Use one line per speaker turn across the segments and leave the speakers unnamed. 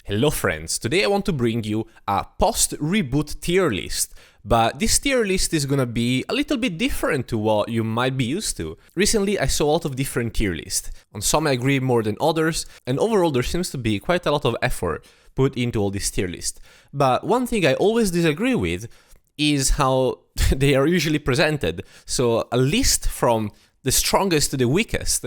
Hello friends, today I want to bring you a post-reboot tier list, but this tier list is gonna be a little bit different to what you might be used to. Recently I saw a lot of different tier lists. On some I agree more than others, and overall there seems to be quite a lot of effort put into all these tier lists. But one thing I always disagree with is how they are usually presented. So a list from the strongest to the weakest,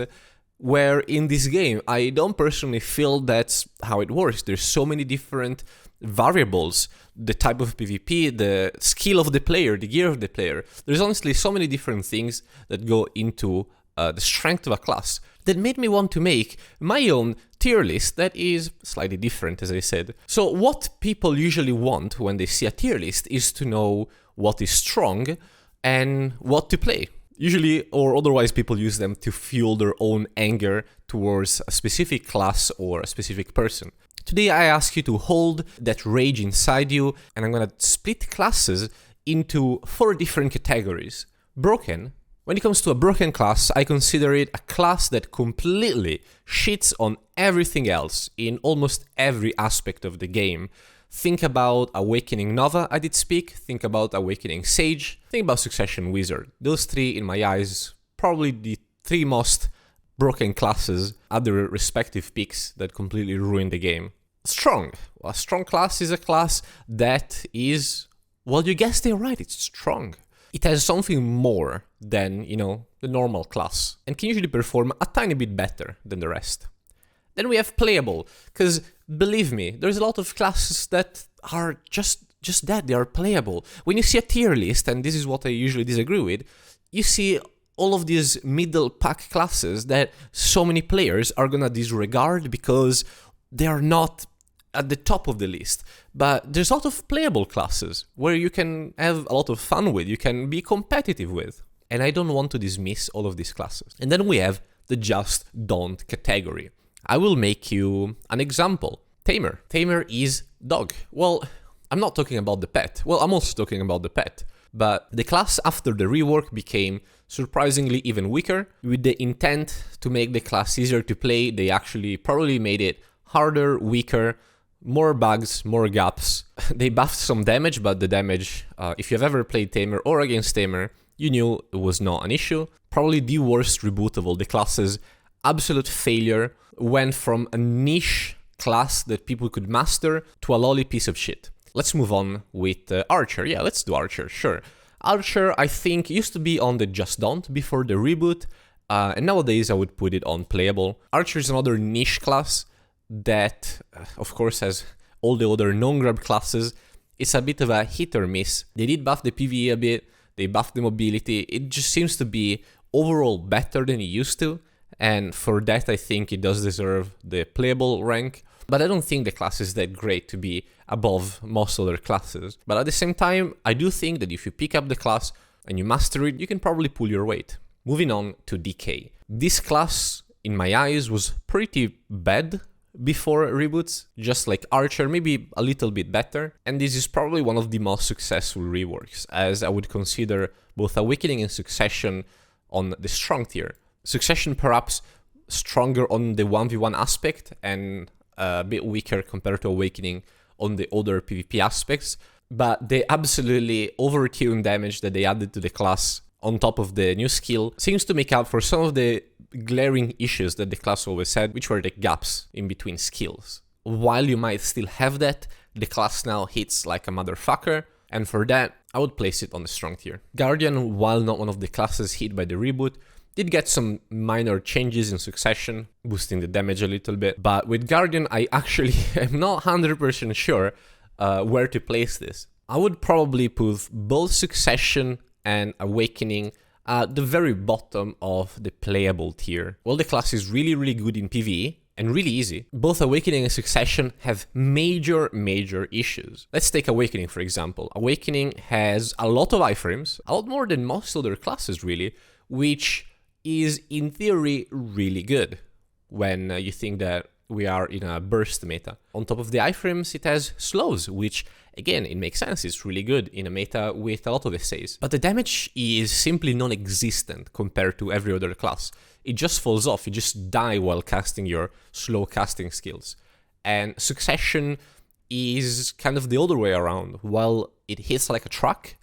where in this game, I don't personally feel that's how it works. There's so many different variables, the type of PvP, the skill of the player, the gear of the player. There's honestly so many different things that go into the strength of a class that made me want to make my own tier list that is slightly different, as I said. So what people usually want when they see a tier list is to know what is strong and what to play. Usually, or otherwise, people use them to fuel their own anger towards a specific class or a specific person. Today, I ask you to hold that rage inside you, and I'm gonna split classes into 4 different categories. Broken. When it comes to a broken class, I consider it a class that completely shits on everything else in almost every aspect of the game. Think about Awakening Nova, I did speak, think about Awakening Sage, think about Succession Wizard. Those 3, in my eyes, probably the 3 most broken classes at their respective peaks that completely ruin the game. Strong. Well, a strong class is a class that is, well, you guessed it right, it's strong. It has something more than, the normal class, and can usually perform a tiny bit better than the rest. Then we have playable, because believe me, there's a lot of classes that are just that, they are playable. When you see a tier list, and this is what I usually disagree with, you see all of these middle pack classes that so many players are gonna disregard because they are not at the top of the list. But there's a lot of playable classes where you can have a lot of fun with, you can be competitive with. And I don't want to dismiss all of these classes. And then we have the just don't category. I will make you an example. Tamer. Tamer is dog. Well, I'm not talking about the pet. Well, I'm also talking about the pet. But the class after the rework became surprisingly even weaker. With the intent to make the class easier to play, they actually probably made it harder, weaker, more bugs, more gaps. They buffed some damage, but the damage, if you've ever played Tamer or against Tamer, you knew it was not an issue. Probably the worst reboot of all the classes. Absolute failure. Went from a niche class that people could master to a lolly piece of shit. Let's move on with Archer. Yeah, let's do Archer, sure. Archer, I think, used to be on the Just Don't before the reboot, and nowadays I would put it on playable. Archer is another niche class that, of course, has all the other non-grab classes. It's a bit of a hit or miss. They did buff the PvE a bit, they buffed the mobility. It just seems to be overall better than it used to. And for that, I think it does deserve the playable rank. But I don't think the class is that great to be above most other classes. But at the same time, I do think that if you pick up the class and you master it, you can probably pull your weight. Moving on to DK. This class, in my eyes, was pretty bad before reboots. Just like Archer, maybe a little bit better. And this is probably one of the most successful reworks, as I would consider both Awakening and Succession on the strong tier. Succession perhaps stronger on the 1v1 aspect and a bit weaker compared to Awakening on the other PvP aspects, but the absolutely overkill damage that they added to the class on top of the new skill seems to make up for some of the glaring issues that the class always had, which were the gaps in between skills. While you might still have that, the class now hits like a motherfucker, and for that, I would place it on the strong tier. Guardian, while not one of the classes hit by the reboot, did get some minor changes in Succession, boosting the damage a little bit. But with Guardian, I actually am not 100% sure where to place this. I would probably put both Succession and Awakening at the very bottom of the playable tier. While the class is really, really good in PvE and really easy, both Awakening and Succession have major issues. Let's take Awakening, for example. Awakening has a lot of iframes, a lot more than most other classes, really, which is in theory really good when you think that we are in a burst meta. On top of the iframes, it has slows, which again, it makes sense, it's really good in a meta with a lot of essays. But the damage is simply non-existent compared to every other class. It just falls off, you just die while casting your slow casting skills. and Succession is kind of the other way around. While it hits like a truck,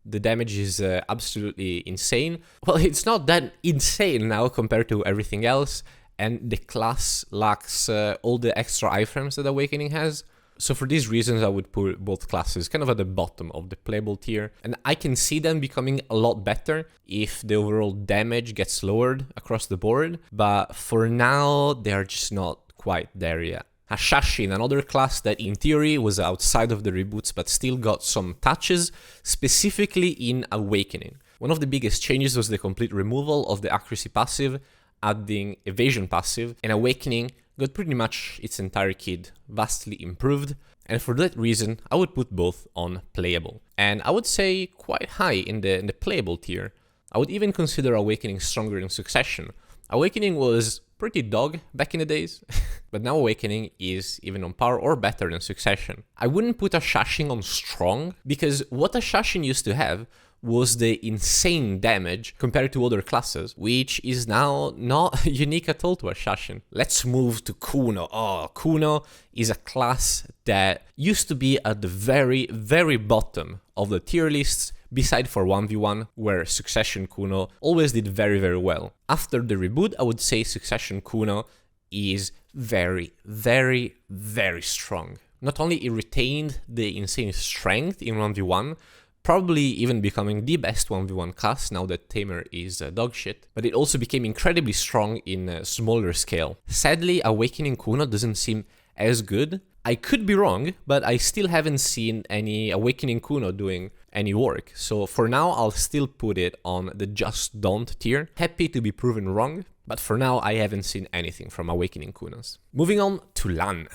the damage is absolutely insane. Well, it's not that insane now compared to everything else, and the class lacks all the extra iframes that Awakening has. So for these reasons, I would put both classes kind of at the bottom of the playable tier, and I can see them becoming a lot better if the overall damage gets lowered across the board, but for now, they're just not quite there yet. Hashashin, another class that in theory was outside of the reboots but still got some touches, specifically in Awakening. One of the biggest changes was the complete removal of the accuracy passive, adding evasion passive, and Awakening got pretty much its entire kit vastly improved, and for that reason I would put both on playable. And I would say quite high in the playable tier. I would even consider Awakening stronger than Succession. Awakening was pretty dog back in the days, but now Awakening is even on par or better than Succession. I wouldn't put Hashashin on strong, because what Hashashin used to have was the insane damage compared to other classes, which is now not unique at all to Hashashin. Let's move to Kuno. Oh, Kuno is a class that used to be at the very, very bottom of the tier lists, beside for 1v1, where Succession Kuno always did very, very well. After the reboot, I would say Succession Kuno is very, very, very strong. Not only it retained the insane strength in 1v1, probably even becoming the best 1v1 class now that Tamer is dogshit, but it also became incredibly strong in a smaller scale. Sadly, Awakening Kuno doesn't seem as good. I could be wrong, but I still haven't seen any Awakening Kuno doing any work, so for now I'll still put it on the just don't tier. Happy to be proven wrong, but for now I haven't seen anything from Awakening Kunos. Moving on to Lan.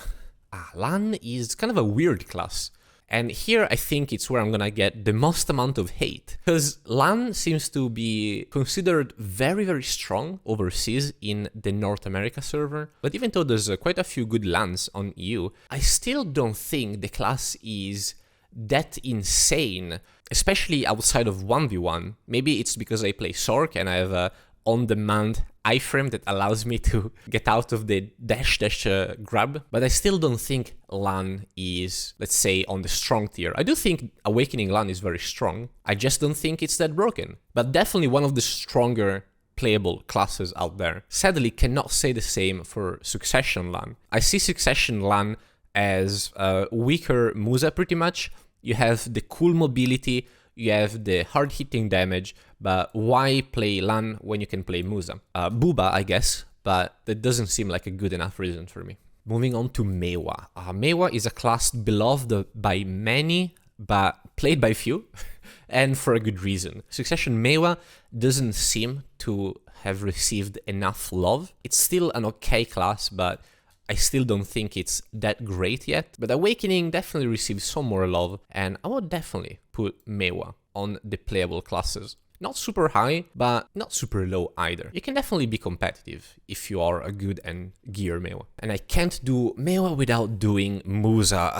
Lan is kind of a weird class. And here I think it's where I'm gonna get the most amount of hate, because Lan seems to be considered very, very strong overseas in the North America server. But even though there's quite a few good Lans on EU, I still don't think the class is that insane, especially outside of 1v1. Maybe it's because I play Sorc and I have a on-demand iframe that allows me to get out of the dash grab, but I still don't think Lan is, let's say, on the strong tier. I do think Awakening Lan is very strong, I just don't think it's that broken, but definitely one of the stronger playable classes out there. Sadly, cannot say the same for Succession Lan. I see Succession Lan as a weaker Musa pretty much. You have the cool mobility, you have the hard-hitting damage, but why play Lan when you can play Musa? Booba, I guess, but that doesn't seem like a good enough reason for me. Moving on to Maehwa. Maehwa is a class beloved by many, but played by few, and for a good reason. Succession Maehwa doesn't seem to have received enough love. It's still an okay class, but I still don't think it's that great yet, but Awakening definitely received some more love, and I would definitely put Maehwa on the playable classes. Not super high, but not super low either. You can definitely be competitive if you are a good and gear Maehwa. And I can't do Maehwa without doing Musa.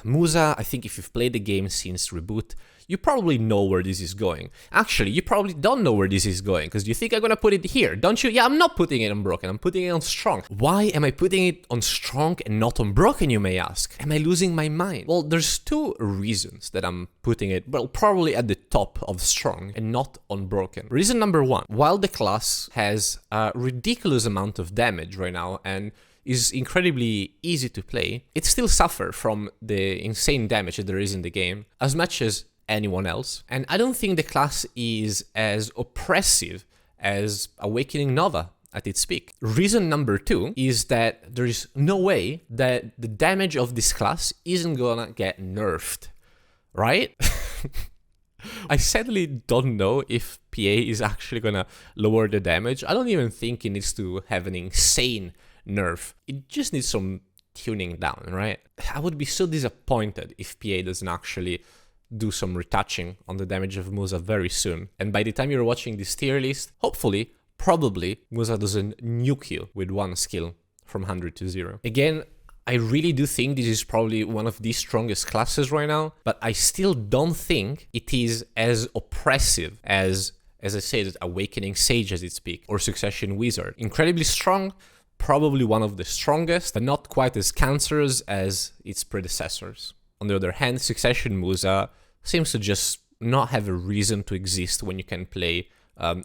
Musa, I think if you've played the game since Reboot, you probably know where this is going. Actually, you probably don't know where this is going, because you think I'm gonna put it here, don't you? Yeah, I'm not putting it on broken, I'm putting it on strong. Why am I putting it on strong and not on broken, you may ask? Am I losing my mind? Well, there's two reasons that I'm putting it, well, probably at the top of strong and not on broken. Reason number one, while the class has a ridiculous amount of damage right now and is incredibly easy to play, it still suffers from the insane damage that there is in the game, as much as anyone else. And I don't think the class is as oppressive as Awakening Nova at its peak. Reason number two is that there is no way that the damage of this class isn't gonna get nerfed, right? I sadly don't know if PA is actually gonna lower the damage. I don't even think it needs to have an insane nerf. It just needs some tuning down, right? I would be so disappointed if PA doesn't actually do some retouching on the damage of Musa very soon. And by the time you're watching this tier list, hopefully, probably, Musa doesn't nuke you with one skill from 100 to 0. Again, I really do think this is probably one of the strongest classes right now, but I still don't think it is as oppressive as I said, Awakening Sage at its peak, or Succession Wizard. Incredibly strong, probably one of the strongest, but not quite as cancerous as its predecessors. On the other hand, Succession Musa seems to just not have a reason to exist when you can play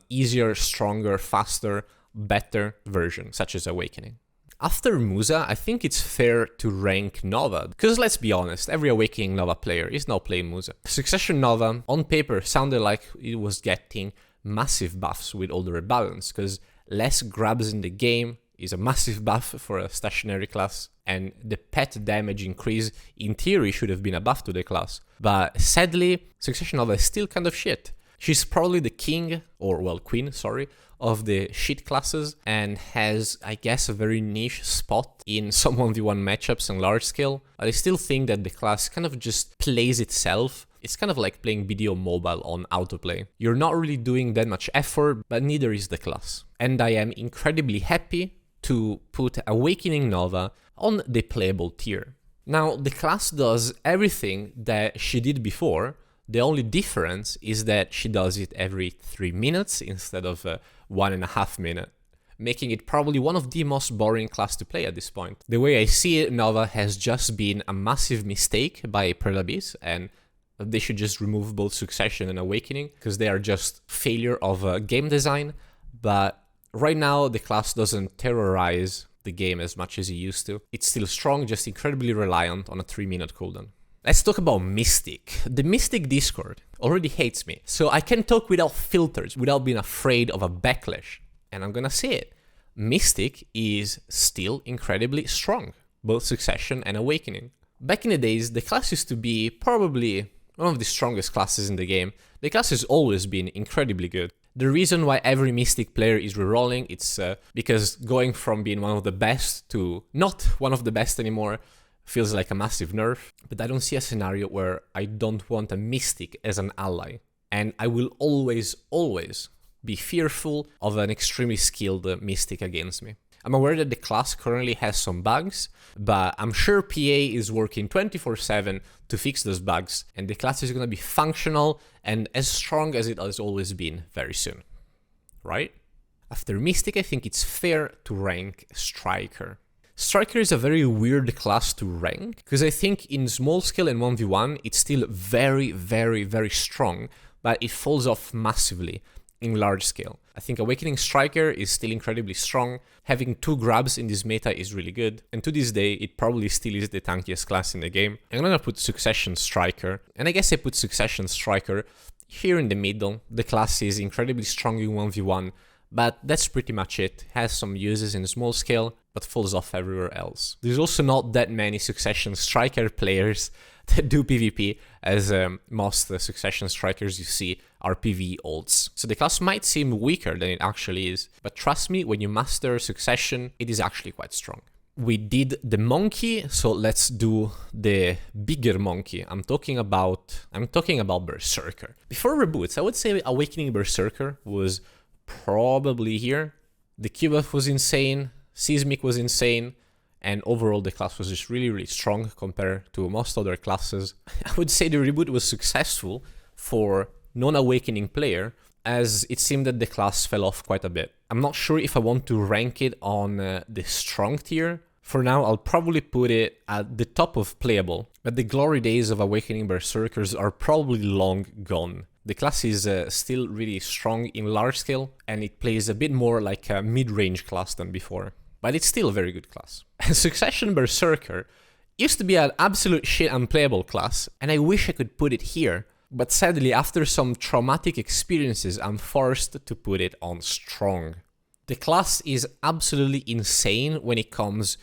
easier, stronger, faster, better version, such as Awakening. After Musa, I think it's fair to rank Nova, because let's be honest, every Awakening Nova player is now playing Musa. Succession Nova, on paper, sounded like it was getting massive buffs with all the rebalance, because less grabs in the game is a massive buff for a stationary class, and the pet damage increase in theory should have been a buff to the class. But sadly, Succession Nova is still kind of shit. She's probably the king, or well, queen, sorry, of the shit classes, and has, I guess, a very niche spot in some 1v1 matchups and large scale. But I still think that the class kind of just plays itself. It's kind of like playing video mobile on autoplay. You're not really doing that much effort, but neither is the class. And I am incredibly happy to put Awakening Nova on the playable tier. Now, the class does everything that she did before. The only difference is that she does it every 3 minutes instead of 1.5 minutes, making it probably one of the most boring class to play at this point. The way I see it, Nova has just been a massive mistake by Playability, and they should just remove both Succession and Awakening, because they are just failure of game design. But right now, the class doesn't terrorize the game as much as it used to. It's still strong, just incredibly reliant on a 3-minute cooldown. Let's talk about Mystic. The Mystic Discord already hates me, so I can talk without filters, without being afraid of a backlash. And I'm gonna say it. Mystic is still incredibly strong, both Succession and Awakening. Back in the days, the class used to be probably one of the strongest classes in the game. The class has always been incredibly good. The reason why every Mystic player is rerolling, it's because going from being one of the best to not one of the best anymore feels like a massive nerf. But I don't see a scenario where I don't want a Mystic as an ally. And I will always be fearful of an extremely skilled Mystic against me. I'm aware that the class currently has some bugs, but I'm sure PA is working 24/7 to fix those bugs, and the class is gonna be functional and as strong as it has always been very soon. Right? After Mystic, I think it's fair to rank Striker. Striker is a very weird class to rank, because I think in small scale and 1v1, it's still very strong, but it falls off massively in large scale. I think Awakening Striker is still incredibly strong. Having 2 grabs in this meta is really good, and to this day, it probably still is the tankiest class in the game. I'm gonna put Succession Striker, and I guess I put Succession Striker here in the middle. The class is incredibly strong in 1v1, but that's pretty much it. Has some uses in small scale, but falls off everywhere else. There's also not that many Succession Striker players that do PvP, as most Succession Strikers you see are PvE ults. So the class might seem weaker than it actually is, but trust me, when you master Succession, it is actually quite strong. We did the monkey, so let's do the bigger monkey. I'm talking about Berserker. Before Reboots, I would say Awakening Berserker was probably here. The Q-buff was insane, Seismic was insane, and overall the class was just really strong compared to most other classes. I would say the reboot was successful for non-Awakening player, as it seemed that the class fell off quite a bit. I'm not sure if I want to rank it on the strong tier. For now, I'll probably put it at the top of playable, but the glory days of Awakening Berserkers are probably long gone. The class is still really strong in large scale, and it plays a bit more like a mid-range class than before. But it's still a very good class. And Succession Berserker used to be an absolute shit unplayable class, and I wish I could put it here. But sadly, after some traumatic experiences, I'm forced to put it on strong. The class is absolutely insane when it comes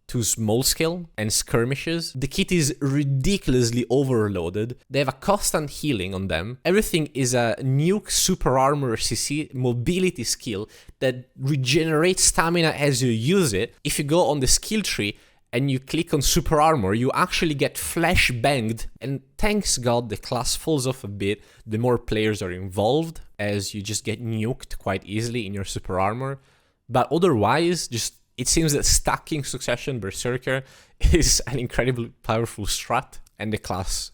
to small scale and skirmishes. The kit is ridiculously overloaded. They have a constant healing on them. Everything is a nuke super armor CC mobility skill that regenerates stamina as you use it. If you go on the skill tree and you click on super armor, you actually get flash banged, and thanks God the class falls off a bit the more players are involved, as you just get nuked quite easily in your super armor. But otherwise, it seems that stacking Succession Berserker is an incredibly powerful strat, and the class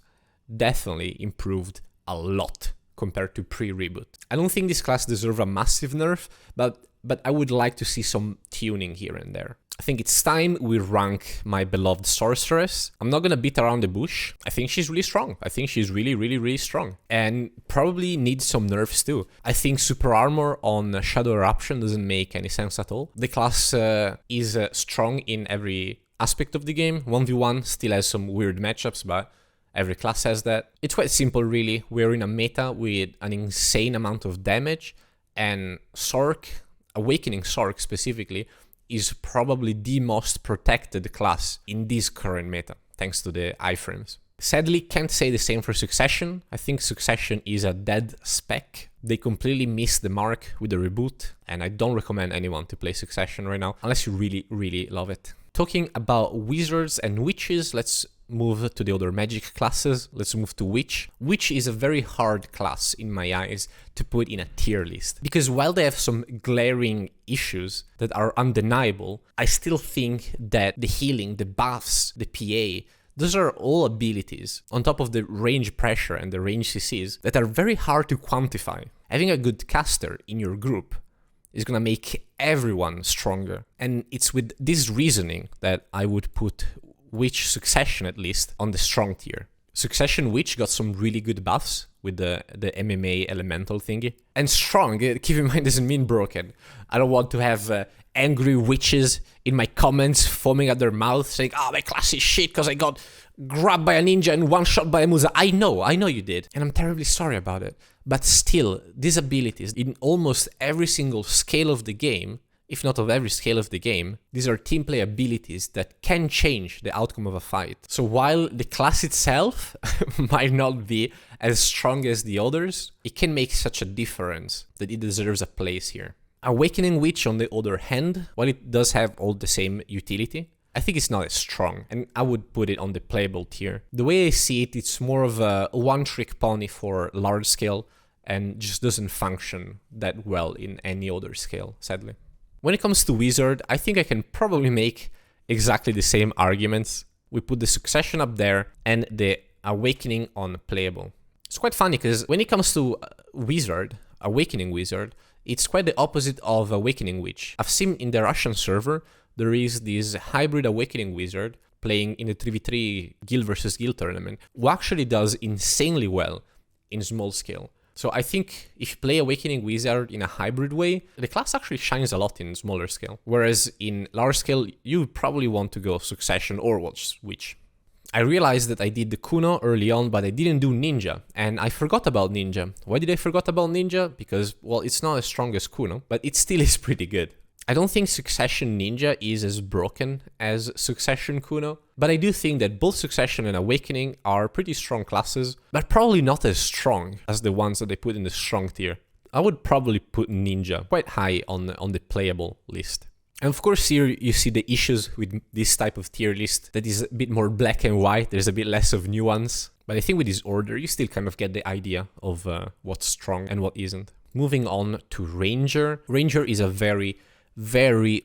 definitely improved a lot compared to pre-reboot. I don't think this class deserves a massive nerf, but but I would like to see some tuning here and there. I think it's time we rank my beloved Sorceress. I'm not gonna beat around the bush. I think she's really strong. I think she's really strong. And probably needs some nerfs too. I think super armor on Shadow Eruption doesn't make any sense at all. The class is strong in every aspect of the game. 1v1 still has some weird matchups, but every class has that. It's quite simple really. We're in a meta with an insane amount of damage, and Sork, Awakening Sork specifically, is probably the most protected class in this current meta, thanks to the iframes. Sadly, can't say the same for Succession. I think Succession is a dead spec. They completely missed the mark with the reboot, and I don't recommend anyone to play Succession right now, unless you really love it. Talking about wizards and witches, let's move to the other magic classes. Let's move to Witch. Witch is a very hard class in my eyes to put in a tier list, because while they have some glaring issues that are undeniable, I still think that the healing, the buffs, the PA, those are all abilities, on top of the range pressure and the range CCs, that are very hard to quantify. Having a good caster in your group is gonna make everyone stronger, and it's with this reasoning that I would put Witch Succession at least on the strong tier. Succession Witch got some really good buffs with the MMA elemental thingy. And strong, keep in mind, doesn't mean broken. I don't want to have angry witches in my comments foaming at their mouth saying, "Oh, my class is shit because I got grabbed by a ninja and one shot by a Musa." I know you did, and I'm terribly sorry about it. But still, these abilities in almost every single scale of the game, if not of every scale of the game, these are team play abilities that can change the outcome of a fight. So while the class itself might not be as strong as the others, it can make such a difference that it deserves a place here. Awakening Witch, on the other hand, while it does have all the same utility, I think it's not as strong, and I would put it on the playable tier. The way I see it, it's more of a one-trick pony for large scale, and just doesn't function that well in any other scale, sadly. When it comes to Wizard, I think I can probably make exactly the same arguments. We put the Succession up there and the Awakening on playable. It's quite funny because when it comes to Wizard, Awakening Wizard, it's quite the opposite of Awakening Witch. I've seen in the Russian server, there is this hybrid Awakening Wizard playing in the 3v3 guild versus guild tournament, who actually does insanely well in small scale. So I think if you play Awakening Wizard in a hybrid way, the class actually shines a lot in smaller scale. Whereas in large scale, you probably want to go Succession or watch Witch. I realized that I did the Kuno early on, but I didn't do Ninja, and I forgot about Ninja. Why did I forget about Ninja? Because, well, it's not as strong as Kuno, but it still is pretty good. I don't think Succession Ninja is as broken as Succession Kuno, but I do think that both Succession and Awakening are pretty strong classes, but probably not as strong as the ones that they put in the strong tier. I would probably put Ninja quite high on the playable list. And of course here you see the issues with this type of tier list that is a bit more black and white, there's a bit less of nuance. But I think with this order you still kind of get the idea of what's strong and what isn't. Moving on to Ranger. Ranger is a very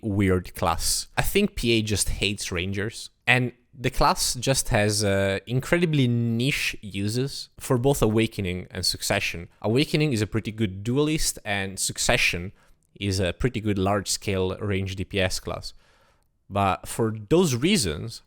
weird class. I think PA just hates Rangers, and the class just has incredibly niche uses for both Awakening and Succession. Awakening is a pretty good duelist, and Succession is a pretty good large-scale range DPS class. But for those reasons,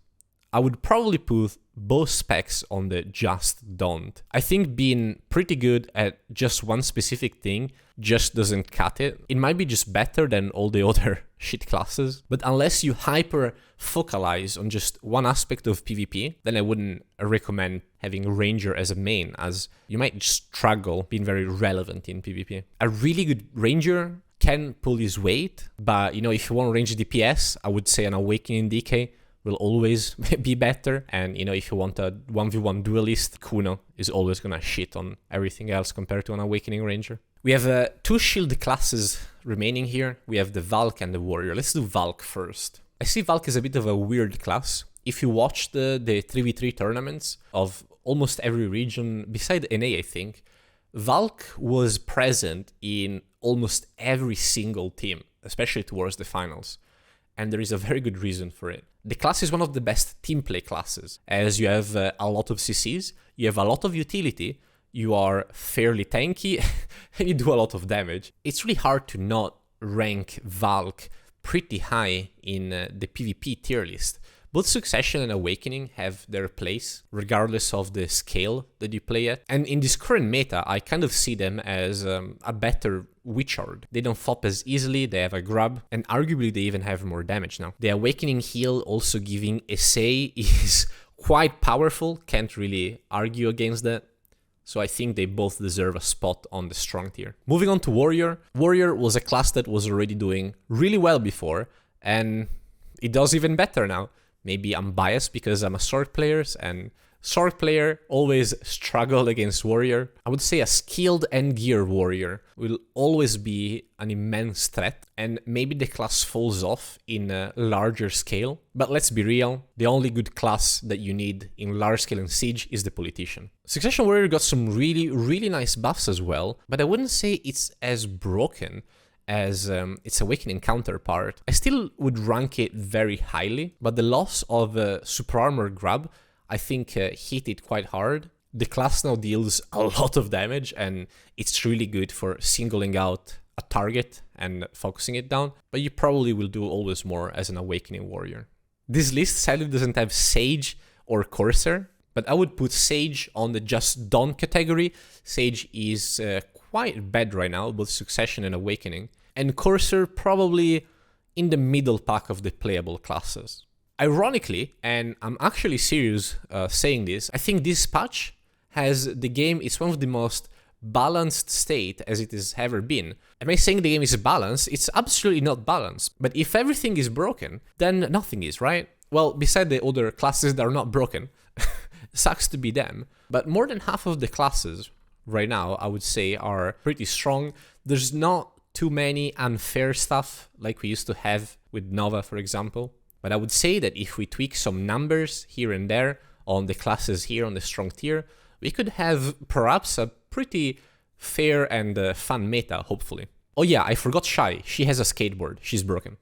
I would probably put both specs on the just don't. I think being pretty good at just one specific thing just doesn't cut it. It might be just better than all the other shit classes, but unless you hyper focalize on just one aspect of PvP, then I wouldn't recommend having Ranger as a main, as you might struggle being very relevant in PvP. A really good Ranger can pull his weight, but if you want range DPS, I would say an Awakening DK will always be better. And if you want a 1v1 duelist, Kuno is always gonna shit on everything else compared to an Awakening Ranger. We have two shield classes remaining here. We have the Valk and the Warrior. Let's do Valk first. I see Valk as a bit of a weird class. If you watch the 3v3 tournaments of almost every region, beside NA I think, Valk was present in almost every single team, especially towards the finals. And there is a very good reason for it. The class is one of the best team play classes, as you have a lot of CCs, you have a lot of utility, you are fairly tanky, and you do a lot of damage. It's really hard to not rank Valk pretty high in the PvP tier list. Both Succession and Awakening have their place, regardless of the scale that you play at. And in this current meta, I kind of see them as a better Witchard. They don't flop as easily, they have a grab, and arguably they even have more damage now. The Awakening heal also giving Essay is quite powerful, can't really argue against that. So I think they both deserve a spot on the strong tier. Moving on to Warrior. Warrior was a class that was already doing really well before, and it does even better now. Maybe I'm biased because I'm a sword player, and sword player always struggle against warrior. I would say a skilled and gear warrior will always be an immense threat, and maybe the class falls off in a larger scale. But let's be real, the only good class that you need in large scale and siege is the politician. Succession Warrior got some really nice buffs as well, but I wouldn't say it's as broken as its Awakening counterpart. I still would rank it very highly, but the loss of Super Armor Grab, I think, hit it quite hard. The class now deals a lot of damage, and it's really good for singling out a target and focusing it down, but you probably will do always more as an Awakening Warrior. This list sadly doesn't have Sage or Courser, but I would put Sage on the just done category. Sage is quite bad right now, both Succession and Awakening. And Courser probably in the middle pack of the playable classes. Ironically, and I'm actually serious saying this, I think this patch has the game, it's one of the most balanced state as it has ever been. Am I saying the game is balanced? It's absolutely not balanced. But if everything is broken, then nothing is, right? Well, beside the other classes that are not broken, sucks to be them. But more than half of the classes right now, I would say, are pretty strong. There's not too many unfair stuff like we used to have with Nova, for example. But I would say that if we tweak some numbers here and there on the classes here on the strong tier, we could have perhaps a pretty fair and fun meta, hopefully. Oh yeah, I forgot Shy. She has a skateboard. She's broken.